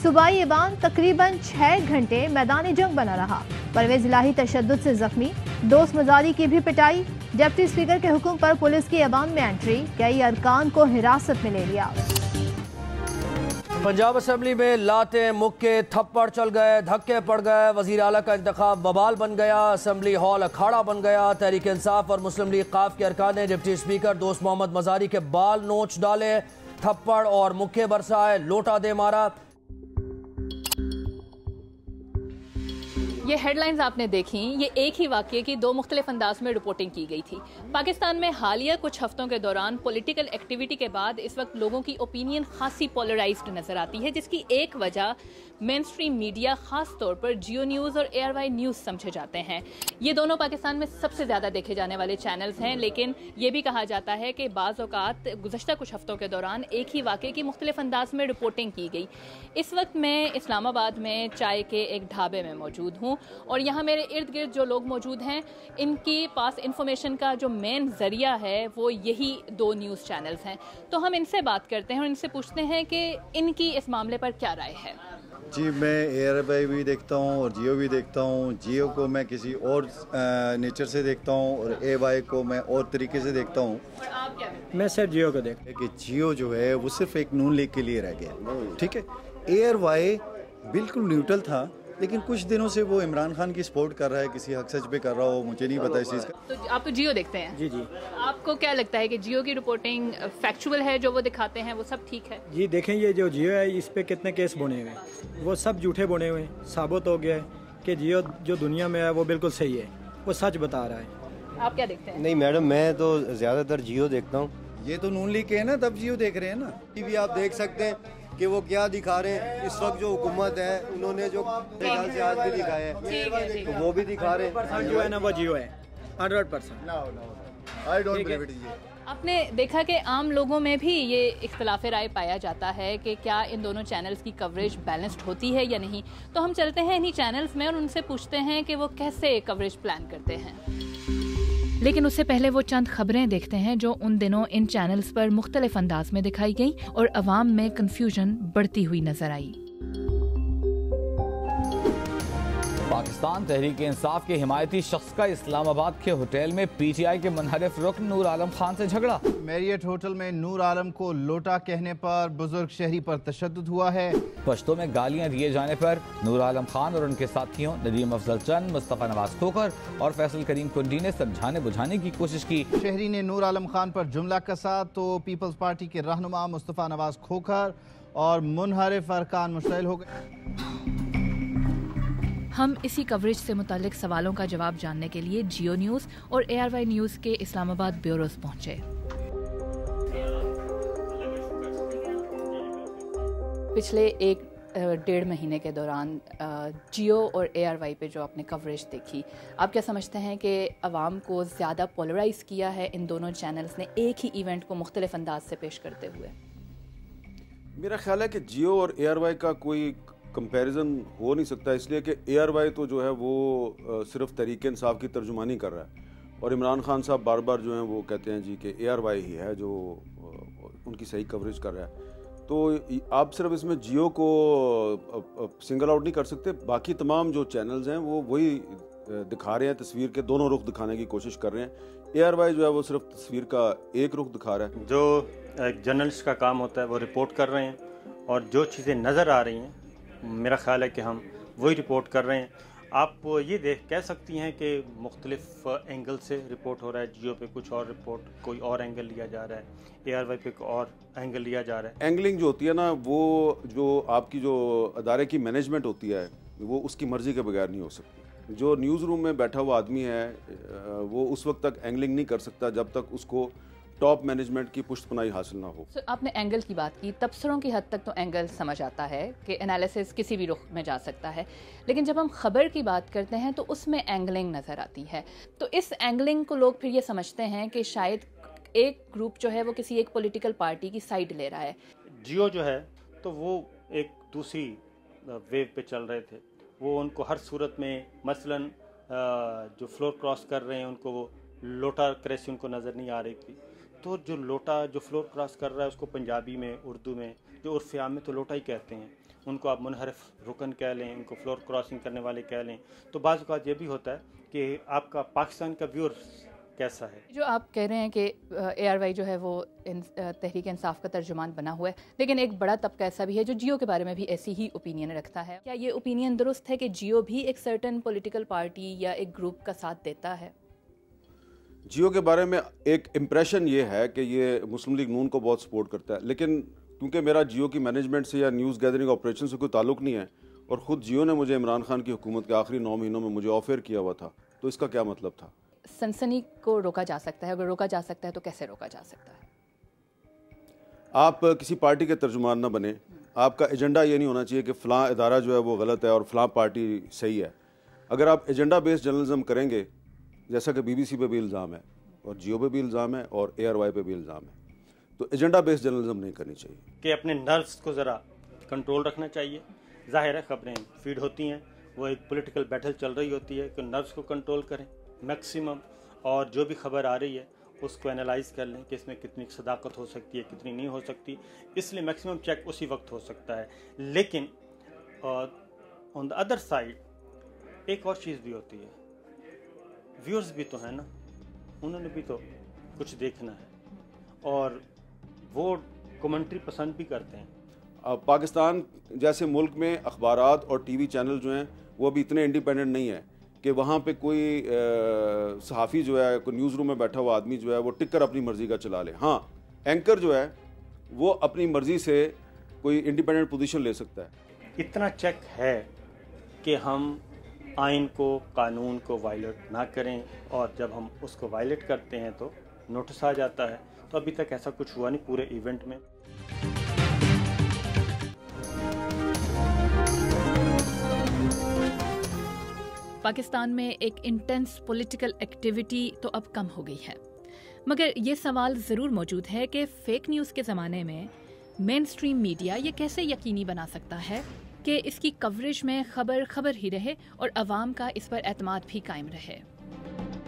صوبائی ایوان تقریباً 6 گھنٹے میدان جنگ بنا رہا۔ پرویز الہی تشدد سے زخمی، دوست مزاری کی بھی پٹائی، ڈپٹی اسپیکر کے حکم پر پولیس کی ایوان میں انٹری، کئی ارکان کو حراست میں لے لیا۔ پنجاب اسمبلی میں لاتیں مکے تھپڑ چل گئے، دھکے پڑ گئے، وزیر اعلیٰ کا انتخاب وبال بن گیا، اسمبلی ہال اکھاڑا بن گیا۔ تحریک انصاف اور مسلم لیگ قاف کے ارکان نے ڈپٹی اسپیکر دوست محمد مزاری کے بال نوچ ڈالے، تھپڑ اور مکے برسائے، لوٹا دے مارا۔ یہ ہیڈ لائنز آپ نے دیکھیں، یہ ایک ہی واقعے کی دو مختلف انداز میں رپورٹنگ کی گئی تھی۔ پاکستان میں حالیہ کچھ ہفتوں کے دوران پولیٹیکل ایکٹیویٹی کے بعد اس وقت لوگوں کی اوپینین خاصی پولرائزڈ نظر آتی ہے، جس کی ایک وجہ مین اسٹریم میڈیا، خاص طور پر جیو نیوز اور ARY نیوز سمجھے جاتے ہیں۔ یہ دونوں پاکستان میں سب سے زیادہ دیکھے جانے والے چینلز ہیں، لیکن یہ بھی کہا جاتا ہے کہ بعض اوقات گزشتہ کچھ ہفتوں کے دوران ایک ہی واقعے کی مختلف انداز میں رپورٹنگ کی گئی۔ اس وقت میں اسلام آباد میں چائے کے ایک ڈھابے میں موجود ہوں، اور یہاں میرے ارد گرد جو لوگ موجود ہیں، ان کے پاس انفارمیشن کا جو مین ذریعہ ہے وہ یہی دو نیوز چینلز ہیں۔ تو ہم ان سے بات کرتے ہیں اور ان سے پوچھتے ہیں کہ ان کی اس معاملے پر کیا رائے ہے۔ جی، میں ARY بھی دیکھتا ہوں اور جیو بھی دیکھتا ہوں۔ جیو کو میں کسی اور نیچر سے دیکھتا ہوں اور AY کو میں اور طریقے سے دیکھتا ہوں۔ میں صرف جیو کو دیکھتا ہوں کہ جیو جو ہے وہ صرف ایک نون لیگ کے لیے رہ گیا، ٹھیک ہے۔ ARY بالکل نیوٹرل تھا، لیکن کچھ دنوں سے وہ عمران خان کی سپورٹ کر رہا ہے، کسی حق سچ پہ کر رہا ہو، مجھے نہیں پتا اس چیز کا۔ تو آپ تو جیو دیکھتے ہیں؟ جی جی۔ آپ کو کیا لگتا ہے کہ جیو کی رپورٹنگ فیکچول ہے، جو وہ دکھاتے ہیں وہ سب ٹھیک ہے؟ جی دیکھیں، یہ جو جیو ہے اس پہ کتنے کیس بنے ہوئے ہیں، وہ سب جھوٹے بنے ہوئے ہیں۔ ثابت ہو گیا ہے کہ جیو جو دنیا میں ہے وہ بالکل صحیح ہے، وہ سچ بتا رہا ہے۔ آپ کیا دیکھتے ہیں؟ نہیں میڈم، میں تو زیادہ تر جیو دیکھتا ہوں۔ یہ تو نون لیگ کے ہیں نا، تب جیو دیکھ رہے ہیں نا۔ ٹی وی آپ دیکھ سکتے ہیں کہ وہ کیا دکھا رہے ہیں اس وقت، جو حکومت ہے انہوں نے جو خیال سے آج بھی دکھایا ہے تو وہ بھی دکھا رہے ہیں۔ جو ہے نا وہ جیو ہے 100%۔ آپ نے دیکھا کہ عام لوگوں میں بھی یہ اختلاف رائے پایا جاتا ہے کہ کیا ان دونوں چینلز کی کوریج بیلنسڈ ہوتی ہے یا نہیں۔ تو ہم چلتے ہیں انہی چینلز میں اور ان سے پوچھتے ہیں کہ وہ کیسے کوریج پلان کرتے ہیں۔ لیکن اس سے پہلے وہ چند خبریں دیکھتے ہیں جو ان دنوں ان چینلز پر مختلف انداز میں دکھائی گئیں اور عوام میں کنفیوژن بڑھتی ہوئی نظر آئی۔ پاکستان تحریک انصاف کے حمایتی شخص کا اسلام آباد کے ہوٹل میں PTI کے منحرف رکن نور عالم خان سے جھگڑا۔ میریٹ ہوٹل میں نور عالم کو لوٹا کہنے پر بزرگ شہری پر تشدد ہوا ہے۔ پشتوں میں گالیاں دیے جانے پر نور عالم خان اور ان کے ساتھیوں ندیم افضل چند، مصطفیٰ نواز کھوکھر اور فیصل کریم کنڈی نے سمجھانے بجھانے کی کوشش کی۔ شہری نے نور عالم خان پر جملہ کسا تو پیپلز پارٹی کے رہنما مصطفیٰ نواز کھوکھر اور منحرف ارکان مشتعل ہو گئے۔ ہم اسی کوریج سے متعلق سوالوں کا جواب جاننے کے لیے جیو نیوز اور ARY نیوز کے اسلام آباد بیوروز پہنچے۔ پچھلے 1.5 مہینے کے دوران جیو اور ARY پہ جو آپ نے کوریج دیکھی، آپ کیا سمجھتے ہیں کہ عوام کو زیادہ پولرائز کیا ہے ان دونوں چینلز نے ایک ہی ایونٹ کو مختلف انداز سے پیش کرتے ہوئے؟ میرا خیال ہے کہ جیو اور ARY کا کوئی کمپیریزن ہو نہیں سکتا، اس لیے کہ ARY تو جو ہے وہ صرف تحریک انصاف کی ترجمانی کر رہا ہے، اور عمران خان صاحب بار بار جو ہیں وہ کہتے ہیں جی کہ ARY ہی ہے جو ان کی صحیح کوریج کر رہا ہے۔ تو آپ صرف اس میں جیو کو سنگل آؤٹ نہیں کر سکتے، باقی تمام جو چینلز ہیں وہ وہی دکھا رہے ہیں، تصویر کے دونوں رخ دکھانے کی کوشش کر رہے ہیں۔ ARY جو ہے وہ صرف تصویر کا ایک رخ دکھا رہا ہے۔ جو ایک جرنلسٹ کا کام ہوتا ہے وہ رپورٹ کر رہے ہیں، اور جو چیزیں نظر آ رہی ہیں میرا خیال ہے کہ ہم وہی رپورٹ کر رہے ہیں۔ آپ یہ کہہ سکتی ہیں کہ مختلف اینگل سے رپورٹ ہو رہا ہے، جیو پہ کچھ اور رپورٹ، کوئی اور اینگل لیا جا رہا ہے، ARY پہ کوئی اور اینگل لیا جا رہا ہے۔ اینگلنگ جو ہوتی ہے نا، وہ جو آپ کی جو ادارے کی مینجمنٹ ہوتی ہے وہ اس کی مرضی کے بغیر نہیں ہو سکتی۔ جو نیوز روم میں بیٹھا ہوا آدمی ہے وہ اس وقت تک اینگلنگ نہیں کر سکتا جب تک اس کو ٹاپ مینجمنٹ کی پشت پناہی حاصل نہ ہو۔ آپ نے اینگل کی بات کی، تبصروں کی حد تک تو اینگل سمجھ آتا ہے کہ انالیسس کسی بھی رخ میں جا سکتا ہے، لیکن جب ہم خبر کی بات کرتے ہیں تو اس میں اینگلنگ نظر آتی ہے۔ تو اس اینگلنگ کو لوگ پھر یہ سمجھتے ہیں کہ شاید ایک گروپ جو ہے وہ کسی ایک پولیٹیکل پارٹی کی سائیڈ لے رہا ہے۔ جیو جو ہے تو وہ ایک دوسری ویو پہ چل رہے تھے، وہ ان کو ہر صورت میں مثلاً جو فلور کراس کر رہے ہیں ان کو وہ لوٹا کریسی ان کو نظر نہیں آ رہی تھی، تو جو لوٹا جو فلور کراس کر رہا ہے اس کو پنجابی میں اردو میں جو عرف عام میں تو لوٹا ہی کہتے ہیں، ان کو آپ منحرف رکن کہہ لیں، ان کو فلور کراسنگ کرنے والے کہہ لیں. تو بعض اوقات یہ بھی ہوتا ہے کہ آپ کا پاکستان کا ویور کیسا ہے. جو آپ کہہ رہے ہیں کہ اے آر وائی جو ہے وہ تحریک انصاف کا ترجمان بنا ہوا ہے، لیکن ایک بڑا طبقہ ایسا بھی ہے جو جیو کے بارے میں بھی ایسی ہی اوپینین رکھتا ہے. کیا یہ اوپینین درست ہے کہ جیو بھی ایک سرٹن پولیٹیکل پارٹی یا ایک گروپ کا ساتھ دیتا ہے؟ جیو کے بارے میں ایک امپریشن یہ ہے کہ یہ مسلم لیگ نون کو بہت سپورٹ کرتا ہے، لیکن کیونکہ میرا جیو کی مینجمنٹ سے یا نیوز گیدرنگ آپریشن سے کوئی تعلق نہیں ہے، اور خود جیو نے مجھے عمران خان کی حکومت کے آخری 9 مہینوں میں مجھے آفر کیا ہوا تھا، تو اس کا کیا مطلب تھا؟ سنسنی کو روکا جا سکتا ہے، اگر روکا جا سکتا ہے تو کیسے روکا جا سکتا ہے؟ آپ کسی پارٹی کے ترجمان نہ بنے. آپ کا ایجنڈا یہ نہیں ہونا چاہیے کہ فلاں ادارہ جو ہے وہ غلط ہے اور فلاں پارٹی صحیح ہے. اگر آپ ایجنڈا بیسڈ جرنلزم کریں گے، جیسا کہ بی بی سی پہ بھی الزام ہے اور جیو پہ بھی الزام ہے اور اے آر وائی پہ بھی الزام ہے، تو ایجنڈا بیسڈ جرنلزم نہیں کرنی چاہیے. کہ اپنے نروس کو ذرا کنٹرول رکھنا چاہیے. ظاہر ہے خبریں فیڈ ہوتی ہیں، وہ ایک پولیٹیکل بیٹل چل رہی ہوتی ہے، کہ نروس کو کنٹرول کریں میکسیمم، اور جو بھی خبر آ رہی ہے اس کو انالائز کر لیں کہ اس میں کتنی صداقت ہو سکتی ہے، کتنی نہیں ہو سکتی. اس لیے میکسیمم چیک اسی وقت ہو سکتا ہے. لیکن آن دا ادر سائڈ ایک اور چیز بھی ہوتی ہے، ویورز بھی تو ہیں نا، انہوں نے بھی تو کچھ دیکھنا ہے اور وہ کمنٹری پسند بھی کرتے ہیں. پاکستان جیسے ملک میں اخبارات اور ٹی وی چینل جو ہیں وہ ابھی اتنے انڈیپینڈنٹ نہیں ہیں کہ وہاں پہ کوئی صحافی جو ہے، کوئی نیوز روم میں بیٹھا ہوا آدمی جو ہے وہ ٹک کر اپنی مرضی کا چلا لے. ہاں، اینکر جو ہے وہ اپنی مرضی سے کوئی انڈیپینڈنٹ پوزیشن لے سکتا ہے. اتنا چیک ہے کہ ہم آئین کو، قانون کو وائلیٹ نہ کریں، اور جب ہم اس کو وائلیٹ کرتے ہیں تو نوٹس آ جاتا ہے. تو ابھی تک ایسا کچھ ہوا نہیں پورے ایونٹ میں. پاکستان میں ایک انٹینس پولیٹیکل ایکٹیویٹی تو اب کم ہو گئی ہے، مگر یہ سوال ضرور موجود ہے کہ فیک نیوز کے زمانے میں مین سٹریم میڈیا یہ کیسے یقینی بنا سکتا ہے کہ اس کی کوریج میں خبر ہی رہے اور عوام کا اس پر اعتماد بھی قائم رہے.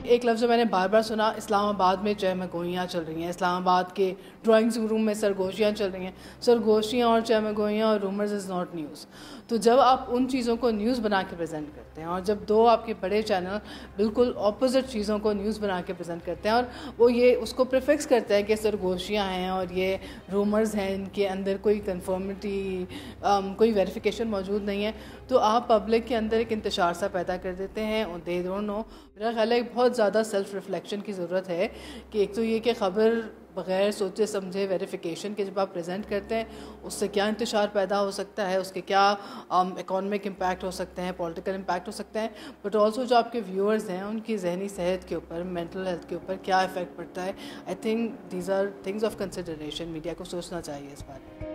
ایک لفظ جو میں نے بار بار سنا، اسلام آباد میں چہمگوئیاں چل رہی ہیں، اسلام آباد کے ڈرائنگ روم میں سرگوشیاں چل رہی ہیں. سرگوشیاں اور چہمگوئیاں اور رومرز از ناٹ نیوز. تو جب آپ ان چیزوں کو نیوز بنا کے پریزنٹ کرتے ہیں، اور جب دو آپ کے بڑے چینل بالکل اپوزٹ چیزوں کو نیوز بنا کے پریزنٹ کرتے ہیں، اور وہ یہ اس کو پریفکس کرتے ہیں کہ سرگوشیاں ہیں اور یہ رومرز ہیں، ان کے اندر کوئی کنفرمٹی، کوئی ویریفیکیشن موجود نہیں ہے، تو آپ پبلک کے اندر ایک انتشار سا پیدا کر دیتے ہیں. They don't know. میرا خیال ہے بہت زیادہ سیلف ریفلیکشن کی ضرورت ہے کہ ایک تو یہ کہ خبر بغیر سوچے سمجھے ویریفیکیشن کے جب آپ پریزنٹ کرتے ہیں اس سے کیا انتشار پیدا ہو سکتا ہے، اس کے کیا اکانومک امپیکٹ ہو سکتے ہیں، پولیٹیکل امپیکٹ ہو سکتے ہیں، بٹ آلسو جو آپ کے ویورز ہیں ان کی ذہنی صحت کے اوپر، مینٹل ہیلتھ کے اوپر کیا افیکٹ پڑتا ہے. I think these are things of consideration. Media کو سوچنا چاہیے اس بارے میں.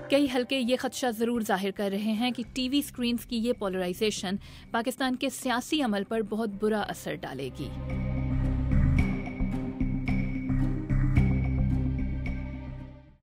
کئی حلقے یہ خدشہ ضرور ظاہر کر رہے ہیں کہ ٹی وی سکرینز کی یہ پولرائزیشن پاکستان کے سیاسی عمل پر بہت برا اثر ڈالے گی.